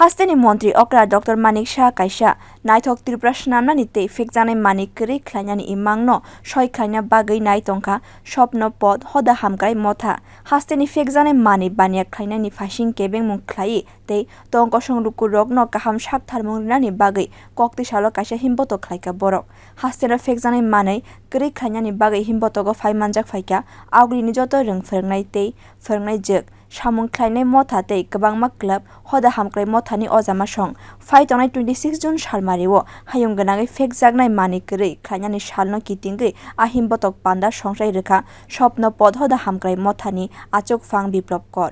हास्तेनि मन्त्री अक्रा डॉक्टर मानिक शाह काइसा नायथक त्रिपुरा स्नामनानि तै phekjaknai Manik kwrui khwlainani imangno soi khlaina bagwi naitongkha sawpno pod hoda hamkwrai motha हास्तेनि phekjaknai mani baniya khwlainani phasing kebengmung khlai tei tongkosong lukurokno kaham sak tharmung rinani bagwi kokti salo kaisa himbotok khlaika borok hasteno phekjaknai manui kwrui khwlainani bagwi himbotogo phaimanjak phaikha agulini joto rung phwrwngnai tei phwrwngnai jek samwng khlainai motha tei kwbangma club hoda hamkwrai mothani ojama song Phaitong 26 June salmario hayung gwnagui phekjaknai mani kwrui khwlainani salno kitingwi himbotok panda songsai rwkha sawpno pod hoda hamkwrai mothani achokphang biplopkor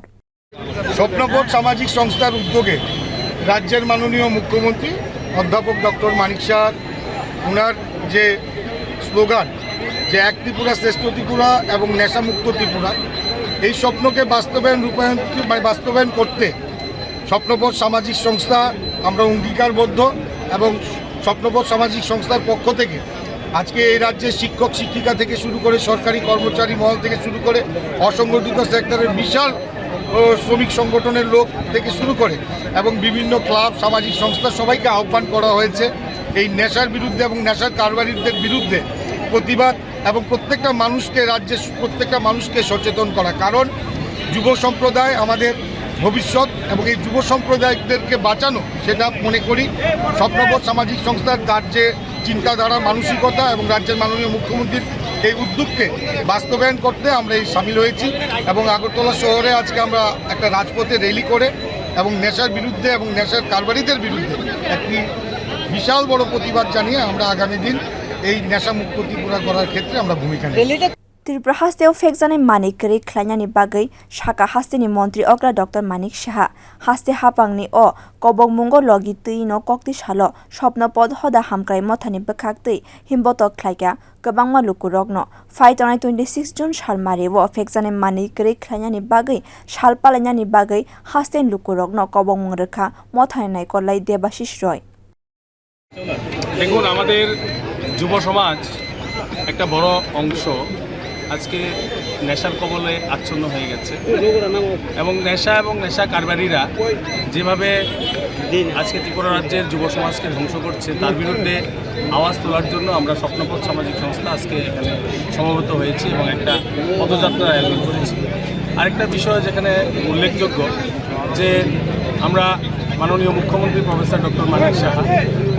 স্বপ্নবোধ সামাজিক সংস্থার উদ্যোগে রাজ্যের মাননীয় মুখ্যমন্ত্রী অধ্যাপক doctor মানিক শাহ ওনার যে slogan যে এক ত্রিপুরা শ্রেষ্ঠ ত্রিপুরা এবং নেশামুক্ত ত্রিপুরা এই স্বপ্নকে বাস্তবায়ন করতে স্বপ্নবোধ সামাজিক সংস্থা আমরা অঙ্গীকারবদ্ধ এবং স্বপ্নবোধ সামাজিক সংস্থার পক্ষ থেকে আজকে এই রাজ্যের শিক্ষক শিক্ষিকা থেকে শুরু করে সরকারি কর্মচারী মহল থেকে শুরু করে অসংগঠিত সেক্টরের বিশাল শ্রমিক সংগঠনের লোক থেকে শুরু করে এবং বিভিন্ন ক্লাব সামাজিক সংস্থা সবাইকে আহ্বান করা হয়েছে এই নেশার বিরুদ্ধে এবং নেশার কারবারিদের বিরুদ্ধে প্রতিবাদ এবং প্রত্যেকটা মানুষকে রাজ্যের প্রত্যেকটা মানুষকে সচেতন করা কারণ যুব সম্প্রদায় আমাদের ভবিষ্যৎ এবং এই যুব সম্প্রদায়দেরকে বাঁচানো সেটা মনে করি স্বপ্নবোধ সামাজিক সংস্থার তার যে চিন্তাধারা মানসিকতা এবং রাজ্যের মাননীয় মুখ্যমন্ত্রীর এই উদ্যোগকে বাস্তবায়ন করতে আমরা এই সামিল হয়েছি এবং আগরতলা শহরে আজকে আমরা একটা রাজপথে র্যালি করে এবং নেশার বিরুদ্ধে এবং নেশার কারবারিদের বিরুদ্ধে একটি বিশাল বড় প্রতিবাদ জানিয়ে আমরা আগামী দিন এই নেশামুক্ত ত্রিপুরা করার ক্ষেত্রে আমরা ভূমিকা নেব Tripura हास्तेयाव phekjaknai mani kwrui khwlainani bagwi saka हास्तेनि मन्त्री अक्रा डॉक्टर मानिक शाह हास्ते हापांगनि kobongmungo logi tui no kokti salo sawpno pod hoda hamkwrai mothani bwkhaktwi himbotok khlaika kwbangma lukurokno Phaitong 26 June salmario phekjaknai mani kwrui khwlainani bagwi salpalainani bagwi hasten lukurokno kobongmung rwkha mothani naikolai Debashis Roy. দেখুন আমাদের যুব সমাজ একটা বড় অংশ আজকে নেশার কবলে আচ্ছন্ন হয়ে গেছে এবং নেশা কারবারিরা যেভাবে আজকে ত্রিপুরা রাজ্যের যুব সমাজকে ধ্বংস করছে তার বিরুদ্ধে আওয়াজ তোলার জন্য আমরা স্বপ্নবোধ সামাজিক সংস্থা আজকে এখানে সমবেত হয়েছি এবং একটা পদযাত্রার আয়োজন করেছি। আরেকটা বিষয় যেখানে উল্লেখযোগ্য যে আমরা মাননীয় মুখ্যমন্ত্রী প্রফেসর ডক্টর মানিক শাহ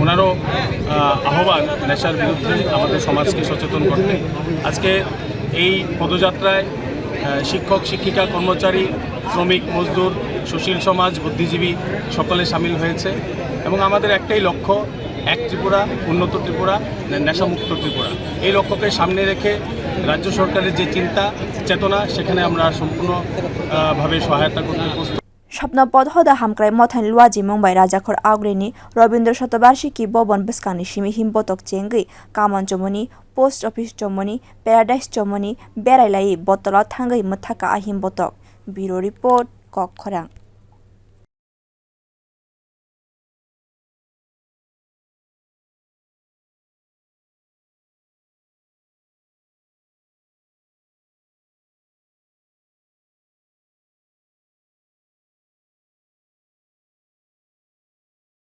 ওনারও আহ্বান নেশার বিরুদ্ধে আমাদের সমাজকে সচেতন করতে আজকে এই পদযাত্রায় শিক্ষক শিক্ষিকা কর্মচারী শ্রমিক মজদুর সুশীল সমাজ বুদ্ধিজীবী সকলে সামিল হয়েছে এবং আমাদের একটাই লক্ষ্য এক ত্রিপুরা উন্নত ত্রিপুরা নেশামুক্ত ত্রিপুরা এই লক্ষ্যকে সামনে রেখে রাজ্য সরকারের যে চিন্তা চেতনা সেখানে আমরা সম্পূর্ণভাবে সহায়তা করতে প্রস্তুত। sawpno hoda hamkwrai mothani luaji mumbai rajakhor agulini rabindra satabarshiki bhavan bwsakangni simi himbotok chengwi kamon chomoni post office chomoni paradise chomoni berailai botolo thangwi mthaka himbotok bureau report kokti